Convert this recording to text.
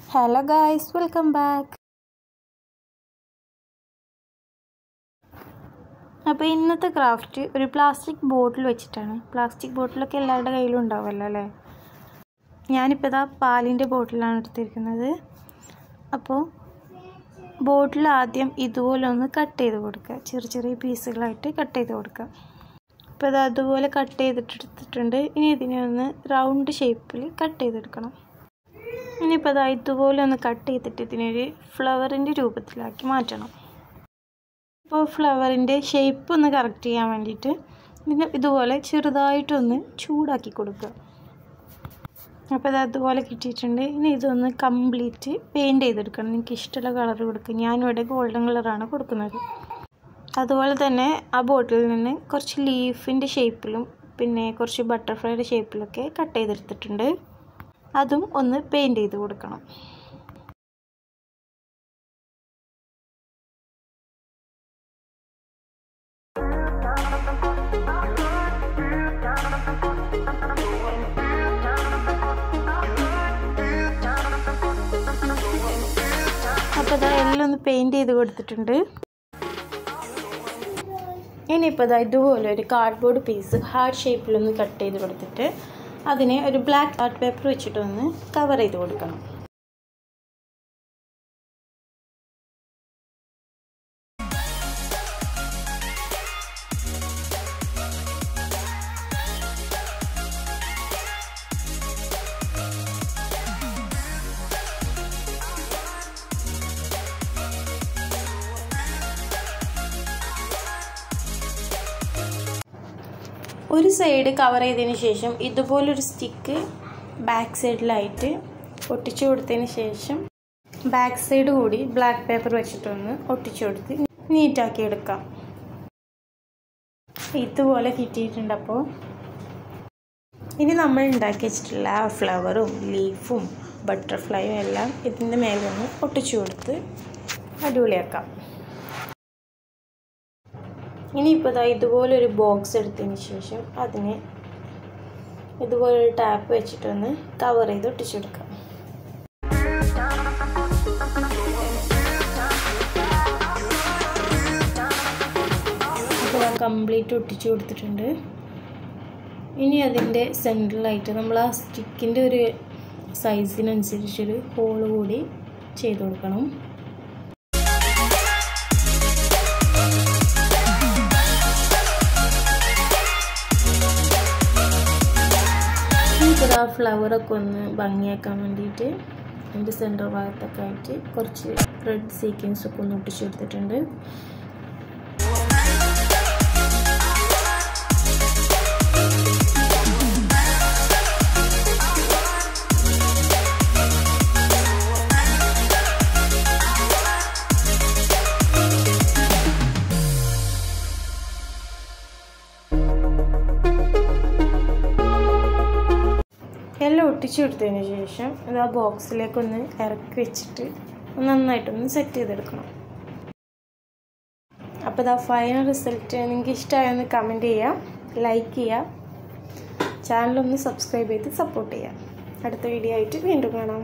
Hello guys, welcome back. അപ്പോൾ ഇന്നത്തെ craft ഒരു പ്ലാസ്റ്റിക് ബോട്ടിൽ വെച്ചിട്ടാണ്. പ്ലാസ്റ്റിക് ബോട്ടിലൊക്കെ എല്ലാവരുടെ കയ്യിലും ഉണ്ടാവുമല്ലോ അല്ലേ. ഞാനിപ്പോൾ ഇതാ പാലിൻ്റെ ബോട്ടിലാണ് എടുത്തിരിക്കുന്നത്. അപ്പോൾ ബോട്ടിൽ ആദ്യം ഇതുപോലെ ഒന്ന് കട്ട് ചെയ്ത് കൊടുക്കുക. ചെറിയ ചെറിയ പീസുകളായിട്ട് കട്ട് ചെയ്ത് കൊടുക്കുക. അപ്പോൾ ഇത് അതുപോലെ കട്ട് ചെയ്തിട്ടെടുത്തിട്ടുണ്ട്. ഇനി ഇതിനെ ഒന്ന് റൗണ്ട് ഷേപ്പിൽ കട്ട് ചെയ്തെടുക്കണം. ഇനിയിപ്പോൾ അതാ ഇതുപോലെ ഒന്ന് കട്ട് ചെയ്തിട്ട് ഇതിനൊരു ഫ്ലവറിൻ്റെ രൂപത്തിലാക്കി മാറ്റണം. അപ്പോൾ ഫ്ലവറിൻ്റെ ഷേപ്പ് ഒന്ന് കറക്റ്റ് ചെയ്യാൻ വേണ്ടിയിട്ട് ഇതിന് ഇതുപോലെ ചെറുതായിട്ടൊന്ന് ചൂടാക്കി കൊടുക്കുക. അപ്പോൾ അത് അതുപോലെ കിട്ടിയിട്ടുണ്ട്. ഇനി ഇതൊന്ന് കംപ്ലീറ്റ് പെയിൻറ്റ് ചെയ്തെടുക്കണം. എനിക്ക് ഇഷ്ടമുള്ള കളർ കൊടുക്കുക. ഞാനിവിടെ ഗോൾഡൻ കളറാണ് കൊടുക്കുന്നത്. അതുപോലെ തന്നെ ആ ബോട്ടിൽ നിന്ന് കുറച്ച് ലീഫിൻ്റെ ഷേപ്പിലും പിന്നെ കുറച്ച് ബട്ടർഫ്ലൈയുടെ ഷേപ്പിലൊക്കെ കട്ട് ചെയ്തെടുത്തിട്ടുണ്ട്. അതും ഒന്ന് പെയിൻറ്റ് ചെയ്ത് കൊടുക്കണം. അപ്പോൾ ഇതാ എല്ലാം ഒന്ന് പെയിൻറ്റ് ചെയ്ത് കൊടുത്തിട്ടുണ്ട്. ഇനിയിപ്പോൾ ഇതാ ഇതുപോലെ ഒരു കാർഡ്ബോർഡ് പീസ് ഹാർട്ട് ഷേപ്പിലൊന്ന് കട്ട് ചെയ്ത് കൊടുത്തിട്ട് അതിനെ ഒരു ബ്ലാക്ക് ആർട്ട് പേപ്പർ വെച്ചിട്ടൊന്ന് കവർ ചെയ്ത് കൊടുക്കണം. ഒരു സൈഡ് കവർ ചെയ്തതിന് ശേഷം ഇതുപോലൊരു സ്റ്റിക്ക് ബാക്ക് സൈഡിലായിട്ട് ഒട്ടിച്ചു കൊടുത്തതിന് ശേഷം ബാക്ക് സൈഡ് കൂടി ബ്ലാക്ക് പേപ്പർ വെച്ചിട്ടൊന്ന് ഒട്ടിച്ചു കൊടുത്ത് നീറ്റാക്കി എടുക്കാം. ഇതുപോലെ കിട്ടിയിട്ടുണ്ട്. അപ്പോൾ ഇനി നമ്മൾ ഉണ്ടാക്കി വെച്ചിട്ടുള്ള ആ ഫ്ലവറും ലീഫും ബട്ടർഫ്ലൈയും എല്ലാം ഇതിൻ്റെ മേലൊന്ന് ഒട്ടിച്ചു കൊടുത്ത് അടിപൊളിയാക്കാം. ഇനിയിപ്പോൾ ഇതാ ഇതുപോലൊരു ബോക്സ് എടുത്തതിന് ശേഷം അതിനെ ഇതുപോലൊരു ടാപ്പ് വെച്ചിട്ടൊന്ന് കവർ ചെയ്ത് ഒട്ടിച്ചെടുക്കാം. അപ്പോൾ കംപ്ലീറ്റ് ഒട്ടിച്ചു കൊടുത്തിട്ടുണ്ട്. ഇനി അതിൻ്റെ സെൻറ്ററിലായിട്ട് നമ്മൾ ആ സ്റ്റിക്കിൻ്റെ ഒരു സൈസിനനുസരിച്ചൊരു ഹോള് കൂടി ചെയ്ത് കൊടുക്കണം. ആ ഫ്ലവറൊക്കെ ഒന്ന് ഭംഗിയാക്കാൻ വേണ്ടിയിട്ട് അതിൻ്റെ സെൻറ്റർ ഭാഗത്തൊക്കെ ആയിട്ട് കുറച്ച് റെഡ് സീക്വൻസൊക്കെ ഒന്ന് ഒട്ടിച്ചു കൊടുത്തിട്ടുണ്ട്. എല്ലാം ഒട്ടിച്ചു കൊടുത്തതിന് ശേഷം അത് ആ ബോക്സിലേക്കൊന്ന് ഇറക്കി വെച്ചിട്ട് നന്നായിട്ടൊന്ന് സെറ്റ് ചെയ്തെടുക്കണം. അപ്പോൾ ഇതാ ഫൈനൽ റിസൾട്ട് നിങ്ങൾക്ക് ഇഷ്ടമായൊന്ന് കമൻറ്റ് ചെയ്യുക, ലൈക്ക് ചെയ്യുക, ചാനലൊന്ന് സബ്സ്ക്രൈബ് ചെയ്ത് സപ്പോർട്ട് ചെയ്യുക. അടുത്ത വീഡിയോ ആയിട്ട് വീണ്ടും കാണാം.